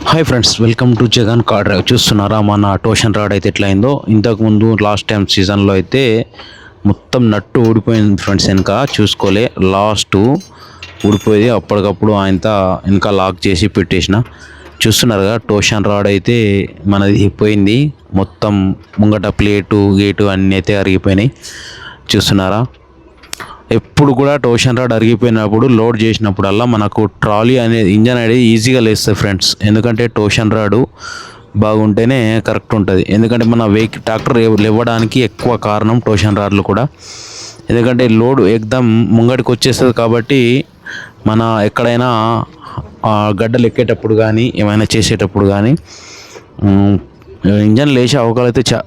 Hi friends, welcome to Jagan car drive. చూస్తున్నారా మన టోషన్ rod అయితే ఎట్లా అయిందో. ఇంతకుముందు లాస్ట్ టైం సీజన్లో అయితే మొత్తం నట్టు ఊడిపోయింది ఫ్రెండ్స్. వెనక చూసుకోలే, లాస్ట్ ఊడిపోయి అప్పటికప్పుడు ఆయనతో వెనక లాక్ చేసి పెట్టేసిన. చూస్తున్నారు కదా, టోషన్ రాడ్ అయితే మనది పోయింది మొత్తం. ముంగట ప్లేటు గేటు అన్నీ అయితే అరిగిపోయినాయి. చూస్తున్నారా, ఎప్పుడు కూడా టోషన్ రాడ్ అరిగిపోయినప్పుడు లోడ్ చేసినప్పుడల్లా మనకు ట్రాలీ అనేది ఇంజన్ అనేది ఈజీగా లేస్తుంది ఫ్రెండ్స్. ఎందుకంటే టోషన్ రాడు బాగుంటేనే కరెక్ట్ ఉంటుంది. ఎందుకంటే మన వెహికల్ ట్రాక్టర్ లేవడానికి ఎక్కువ కారణం టోషన్ రాడ్లు కూడా. ఎందుకంటే లోడ్ ఎక్దమ్ ముంగడికి వచ్చేస్తుంది కాబట్టి మన ఎక్కడైనా గడ్డలు ఎక్కేటప్పుడు కానీ ఏమైనా చేసేటప్పుడు కానీ ఇంజన్ లేచే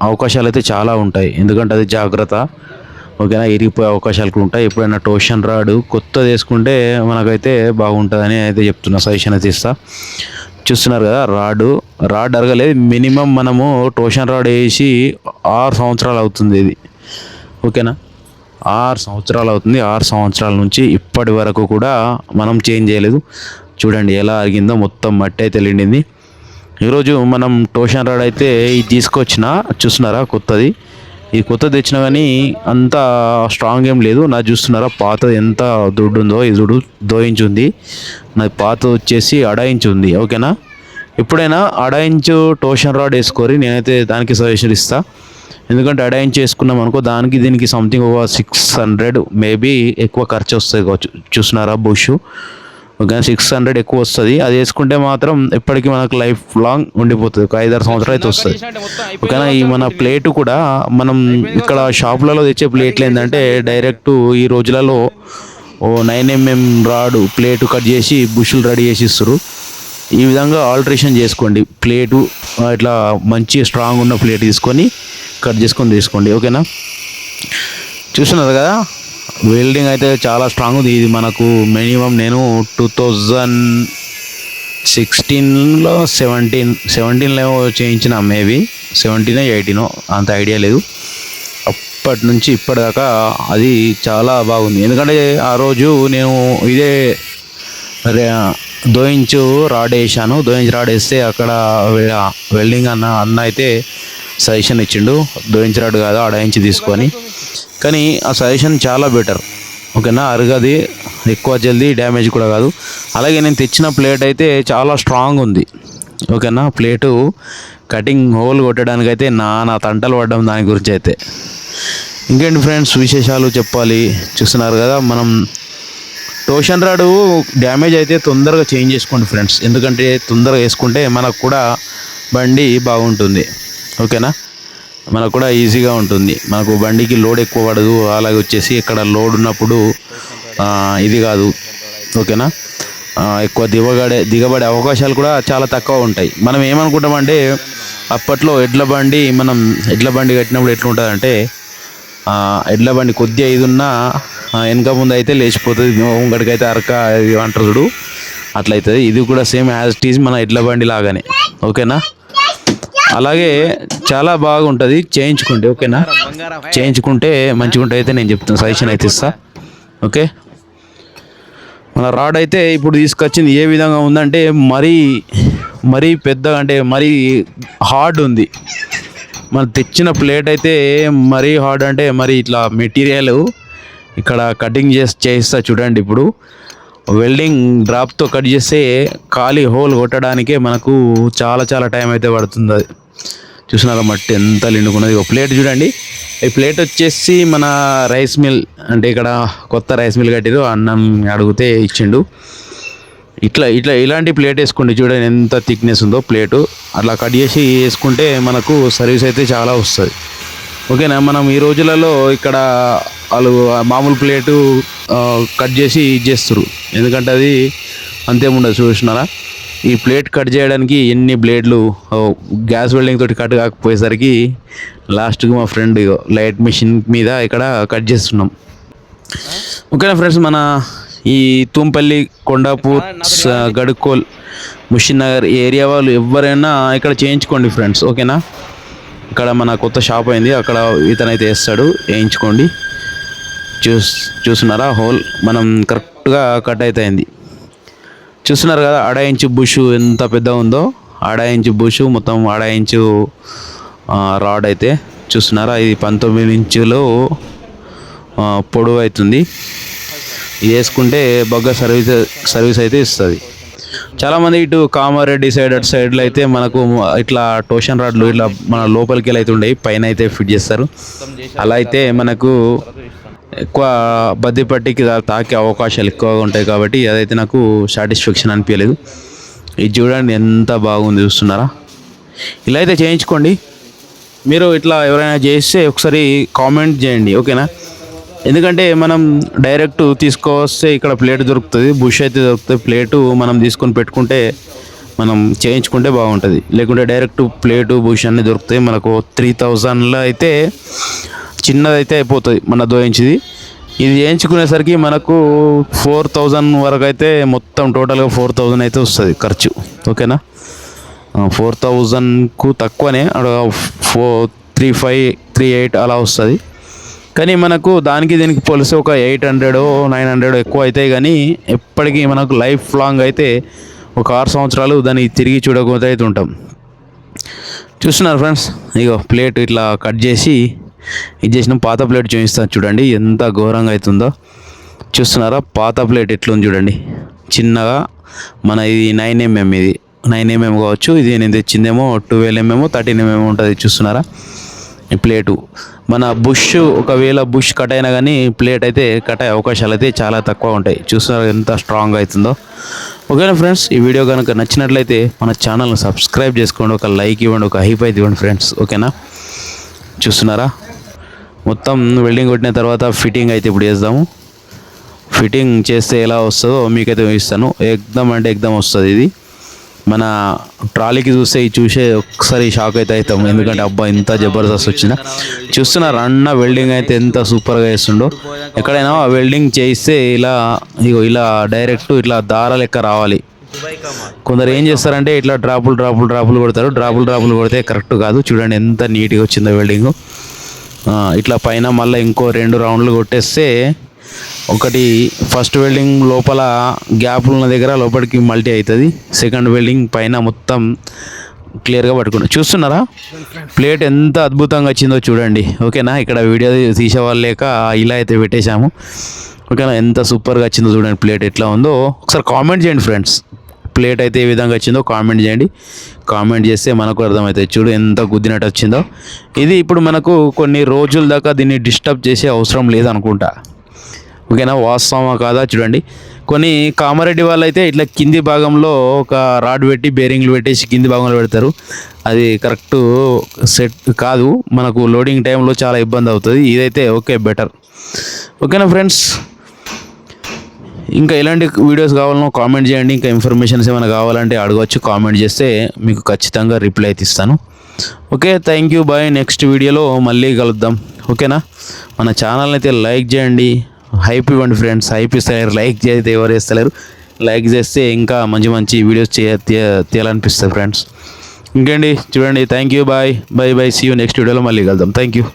అవకాశాలు అయితే చాలా ఉంటాయి. ఎందుకంటే అది జాగ్రత్త. ఓకేనా, ఇరిగిపోయే అవకాశాలు కూడా ఉంటాయి. ఎప్పుడైనా టోషన్ రాడ్ కొత్తది వేసుకుంటే మనకైతే బాగుంటుందని అయితే చెప్తున్నా, సజెషన్ అయితే ఇస్తా. చూస్తున్నారు కదా, రాడ్ అరగలేదు. మినిమం మనము టోషన్ రాడ్ వేసి 6 సంవత్సరాలు అవుతుంది ఇది. ఓకేనా, 6 సంవత్సరాలు అవుతుంది. 6 సంవత్సరాల నుంచి ఇప్పటి వరకు కూడా మనం చేంజ్ చేయలేదు. చూడండి ఎలా అరిగిందో, మొత్తం మట్టి అయితే నిండింది. ఈరోజు మనం టోషన్ రాడ్ అయితే ఇది తీసుకొచ్చిన. చూస్తున్నారా, కొత్తది. ఈ కొత్తది తెచ్చినా కానీ అంత స్ట్రాంగ్ ఏం లేదు. నా చూస్తున్నారా, పాతది ఎంత దుడ్డు ఉందో. ఈ దుడ్డు 2 ఇంచ్ ఉంది. నాది పాత వచ్చేసి 1.5 ఇంచ్ ఉంది. ఓకేనా, ఎప్పుడైనా 1.5 ఇంచ్ టోషన్ రాడ్ వేసుకోరి. నేనైతే దానికి సజెషన్ ఇస్తా. ఎందుకంటే 1.5 ఇంచ్ వేసుకున్నాం అనుకో, దానికి దీనికి సంథింగ్ ఒక 600 మేబీ ఎక్కువ ఖర్చు వస్తుంది కావచ్చు. చూస్తున్నారా, బుష్ ఓకే 600 ఎక్కువ వస్తుంది. అది వేసుకుంటే మాత్రం ఎప్పటికీ మనకు లైఫ్ లాంగ్ ఉండిపోతుంది. ఒక 5-6 సంవత్సరాలు అయితే వస్తుంది. ఓకేనా, ఈ మన ప్లేటు కూడా మనం ఇక్కడ షాపులలో తెచ్చే ప్లేట్లు ఏంటంటే డైరెక్ట్ ఈ రోజులలో 9mm రాడ్ ప్లేటు కట్ చేసి బుషులు రెడీ చేసి ఇస్తారు. ఈ విధంగా ఆల్టరేషన్ చేసుకోండి. ప్లేటు ఇట్లా మంచి స్ట్రాంగ్ ఉన్న ప్లేట్ తీసుకొని కట్ చేసుకొని తీసుకోండి. ఓకేనా, చూస్తున్నారు కదా, వెల్డింగ్ అయితే చాలా స్ట్రాంగ్ ఉంది. ఇది మనకు మినిమం నేను 2016లో 17లో చేయించిన. మేబీ 17 18 అంత ఐడియా లేదు. అప్పటి నుంచి ఇప్పటిదాకా అది చాలా బాగుంది. ఎందుకంటే ఆ రోజు నేను ఇదే 2 ఇంచ్ రాడ్ వేసాను. 2 ఇంచ్ రాడ్ వేస్తే అక్కడ వెల్డింగ్ అన్న అయితే సజెషన్ ఇచ్చిండు, 2 ఇంచ్ రాడ్ కాదు 1.5 ఇంచ్ తీసుకొని. కానీ ఆ సజెషన్ చాలా బెటర్. ఓకేనా, అరగది, ఎక్కువ జల్దీ డ్యామేజ్ కూడా కాదు. అలాగే నేను తెచ్చిన ప్లేట్ అయితే చాలా స్ట్రాంగ్ ఉంది. ఓకేనా, ప్లేటు కటింగ్ హోల్ కొట్టడానికి అయితే నా తంటలు పడ్డాం దాని గురించి అయితే. ఇంకేంటి ఫ్రెండ్స్ విశేషాలు చెప్పాలి. చూస్తున్నారు కదా, మనం టోషన్ రాడు డ్యామేజ్ అయితే తొందరగా చేంజ్ చేసుకోండి ఫ్రెండ్స్. ఎందుకంటే తొందరగా వేసుకుంటే మనకు కూడా బండి బాగుంటుంది. ఓకేనా, మనకు కూడా ఈజీగా ఉంటుంది. మనకు బండికి లోడ్ ఎక్కువ పడదు. అలాగే వచ్చేసి ఇక్కడ లోడ్ ఉన్నప్పుడు ఇది కాదు. ఓకేనా, ఎక్కువ దిగబడే అవకాశాలు కూడా చాలా తక్కువ ఉంటాయి. మనం ఏమనుకుంటామంటే అప్పట్లో ఎడ్ల బండి కట్టినప్పుడు ఎట్లుంటుందంటే ఎడ్ల బండి కొద్దిగా ఇది ఉన్నా వెనక ముందు అయితే లేచిపోతుంది, ముంగడికైతే అరక అంటారు చూడు, అట్లయితుంది. ఇది కూడా సేమ్ యాజ్ ఇట్ ఈజ్ మన ఎడ్ల బండి లాగానే. ఓకేనా, అలాగే చాలా బాగుంటుంది. చేయించుకోండి. ఓకేనా, చేయించుకుంటే మంచిగా ఉంటుంది అయితే నేను చెప్తాను, సజెషన్ అయితే ఇస్తా. ఓకే, మన రాడ్ అయితే ఇప్పుడు తీసుకొచ్చింది ఏ విధంగా ఉందంటే మరీ పెద్దగా, అంటే మరీ హార్డ్ ఉంది. మనం తెచ్చిన ప్లేట్ అయితే మరీ హార్డ్, అంటే మరి ఇట్లా మెటీరియల్ ఇక్కడ కటింగ్ చేస్తా చూడండి. ఇప్పుడు వెల్డింగ్ డ్రాప్తో కట్ చేస్తే ఖాళీ హోల్ కొట్టడానికే మనకు చాలా టైం అయితే పడుతుంది. అది చూసినాక మట్టి ఎంత నిండుకున్నది. ఒక ప్లేట్ చూడండి. ఈ ప్లేట్ వచ్చేసి మన రైస్ మిల్, అంటే ఇక్కడ కొత్త రైస్ మిల్ కట్టిరు, అన్నం అడిగితే ఇచ్చిండు. ఇలాంటి ప్లేట్ వేసుకోండి. చూడండి ఎంత థిక్నెస్ ఉందో ప్లేటు. అట్లా కట్ చేసి వేసుకుంటే మనకు సర్వీస్ అయితే చాలా వస్తుంది. ఓకేనా, మనం ఈ రోజులలో ఇక్కడ వాళ్ళు మామూలు ప్లేటు కట్ చేసి చేస్తారు. ఎందుకంటే అది అంతేముండదు. చూసినారా, ఈ ప్లేట్ కట్ చేయడానికి ఎన్ని బ్లేడ్లు, గ్యాస్ వెల్డింగ్ తోటి కట్ కాకపోయేసరికి లాస్ట్కి మా ఫ్రెండ్ లైట్ మిషన్ మీద ఇక్కడ కట్ చేస్తున్నాం. ఓకేనా ఫ్రెండ్స్, మన ఈ తూంపల్లి, కొండాపూర్, గడుకోల్, ముషిన్ నగర్ ఏరియా వాళ్ళు ఎవరైనా ఇక్కడ చేయించుకోండి ఫ్రెండ్స్. ఓకేనా, ఇక్కడ మన కొత్త షాప్ అయింది, అక్కడ ఇతనైతే వేస్తాడు, వేయించుకోండి. చూస్తున్నారా, హోల్ మనం కరెక్ట్గా కట్ అయితే అయింది. చూస్తున్నారు కదా, 1.5 ఇంచ్ బుష్ ఎంత పెద్ద ఉందో. ఇంచు బుష్, మొత్తం 1.5 ఇంచు రాడ్ అయితే చూస్తున్నారా. ఇది 19 ఇంచులు పొడవు అవుతుంది. ఇది వేసుకుంటే బగ్గ సర్వీస్ అయితే ఇస్తుంది. చాలామంది ఇటు కామారెడ్డి సైడ్ అటు సైడ్లో అయితే మనకు ఇట్లా టోషన్ రాడ్లు ఇట్లా మన లోపలికి వెళ్ళి అయితే ఉండేవి, పైన అయితే ఫిట్ చేస్తారు. అలా అయితే మనకు ఎక్కువ బద్దిపట్టికి తాకే అవకాశాలు ఎక్కువగా ఉంటాయి కాబట్టి అదైతే నాకు సాటిస్ఫాక్షన్ అనిపించలేదు. ఇది చూడండి ఎంత బాగుంది, చూస్తున్నారా. ఇలా అయితే చేయించుకోండి. మీరు ఇట్లా ఎవరైనా చేస్తే ఒకసారి కామెంట్ చేయండి, ఓకేనా. ఎందుకంటే మనం డైరెక్ట్ తీసుకొస్తే ఇక్కడ ప్లేట్ దొరుకుతుంది, బుష్ అయితే దొరుకుతుంది. ప్లేటు మనం తీసుకొని పెట్టుకుంటే మనం చేయించుకుంటే బాగుంటుంది. లేకుంటే డైరెక్ట్ ప్లేటు బుష్ అన్నీ దొరుకుతాయి. మనకు 3000లో అయితే చిన్నదైతే అయిపోతుంది మన 2 ఇంచుది. ఇది చేయించుకునేసరికి మనకు 4000 వరకు అయితే మొత్తం టోటల్గా 4000 అయితే వస్తుంది ఖర్చు, ఓకేనా. 4000కు తక్కువనే 3538 అలా వస్తుంది. కానీ మనకు దానికి దీనికి పోలిస్తే ఒక 800 900 ఎక్కువ అవుతాయి. కానీ ఎప్పటికీ మనకు లైఫ్ లాంగ్ అయితే ఒక 6 సంవత్సరాలు దాన్ని తిరిగి చూడకపోతే అయితే ఉంటాం. చూస్తున్నారు ఫ్రెండ్స్, ఇగో ప్లేట్ ఇట్లా కట్ చేసి ఇది చేసిన పాత ప్లేట్ చూపిస్తాను చూడండి ఎంత ఘోరంగా అవుతుందో. చూస్తున్నారా పాత ప్లేట్ ఎట్లుంది చూడండి, చిన్నగా. మన ఇది 9mm, ఇది 9mm కావచ్చు. ఇది నేను తెచ్చిందేమో 12mm 13mm ఉంటుంది. చూస్తున్నారా ఈ ప్లేటు. మన బుష్ ఒకవేళ బుష్ కట్ అయినా కానీ ప్లేట్ అయితే కట్ అయ్యే అవకాశాలు అయితే చాలా తక్కువ ఉంటాయి. చూస్తున్నారా ఎంత స్ట్రాంగ్ అవుతుందో. ఓకేనా ఫ్రెండ్స్, ఈ వీడియో కనుక నచ్చినట్లయితే మన ఛానల్ని సబ్స్క్రైబ్ చేసుకోండి, ఒక లైక్ ఇవ్వండి, ఒక హైప్ అయితే ఇవ్వండి ఫ్రెండ్స్, ఓకేనా. చూస్తున్నారా మొత్తం వెల్డింగ్ కొట్టిన తర్వాత ఫిట్టింగ్ అయితే ఇప్పుడు చేద్దాము. ఫిట్టింగ్ చేస్తే ఎలా వస్తుందో మీకైతే చూపిస్తాను. ఎక్దమ్ అంటే ఎక్దమ్ వస్తుంది. ఇది మన ట్రాలీకి చూస్తే చూసే ఒకసారి షాక్ అయితే అవుతాము. ఎందుకంటే అబ్బా ఇంత జబర్దస్త్ వచ్చిందా. చూస్తున్నారు అన్న వెల్డింగ్ అయితే ఎంత సూపర్గా చేస్తుండో. ఎక్కడైనా వెల్డింగ్ చేయిస్తే ఇలా డైరెక్ట్ ఇట్లా దార లెక్క రావాలి. కొందరు ఏం చేస్తారంటే ఇట్లా డ్రాపులు కొడతారు. డ్రాపులు కొడితే కరెక్ట్ కాదు. చూడండి ఎంత నీట్గా వచ్చిందో వెల్డింగ్. ఇట్లా పైన మళ్ళీ ఇంకో 2 రౌండ్లు కొట్టేస్తే ఒకటి ఫస్ట్ వెల్డింగ్ లోపల గ్యాప్లు ఉన్న దగ్గర లోపలికి మల్టీ అవుతుంది. సెకండ్ వెల్డింగ్ పైన మొత్తం క్లియర్గా పట్టుకుంటాం. చూస్తున్నారా ప్లేట్ ఎంత అద్భుతంగా వచ్చిందో చూడండి, ఓకేనా. ఇక్కడ వీడియో తీసేవాళ్ళు లేక ఇలా అయితే పెట్టేశాము, ఓకేనా. ఎంత సూపర్గా వచ్చిందో చూడండి. ప్లేట్ ఎట్లా ఉందో ఒకసారి కామెంట్ చేయండి ఫ్రెండ్స్. ప్లేట్ అయితే ఏ విధంగా వచ్చిందో కామెంట్ చేయండి. కామెంట్ చేస్తే మనకు అర్థమవుతుంది. చూడు ఎంత గుద్దినట్టు వచ్చిందో. ఇది ఇప్పుడు మనకు కొన్ని రోజుల దాకా దీన్ని డిస్టర్బ్ చేసే అవసరం లేదనుకుంటా, ఓకేనా. వాస్తవమా కాదా చూడండి. కొన్ని కామారెడ్డి వాళ్ళు అయితే ఇట్లా కింది భాగంలో ఒక రాడ్ పెట్టి బేరింగ్లు పెట్టేసి కింది భాగంలో పెడతారు. అది కరెక్ట్ సెట్ కాదు, మనకు లోడింగ్ టైంలో చాలా ఇబ్బంది అవుతుంది. ఇదైతే ఓకే బెటర్, ఓకేనా ఫ్రెండ్స్. ఇంకా ఎలాంటి వీడియోస్ కావాలనో కామెంట్ చేయండి. ఇంకా ఇన్ఫర్మేషన్స్ ఏమైనా కావాలంటే అడగవచ్చు, కామెంట్ చేస్తే మీకు ఖచ్చితంగా రిప్లై అయితే ఇస్తాను. Okay, thank you, bye. Next వీడియోలో మళ్ళీ కలుద్దాం, ఓకేనా. మన ఛానల్ని అయితే లైక్ చేయండి, హైప్ ఇవ్వండి ఫ్రెండ్స్. హైప్ ఇస్తలేరు, లైక్ చేస్తే ఎవరు వేస్తలేరు. లైక్ చేస్తే ఇంకా మంచి వీడియోస్ తీయాలనిపిస్తుంది ఫ్రెండ్స్. ఇంకేంటి చూడండి. Thank you, bye. See you next వీడియోలో మళ్ళీ కలుద్దాం. Thank you.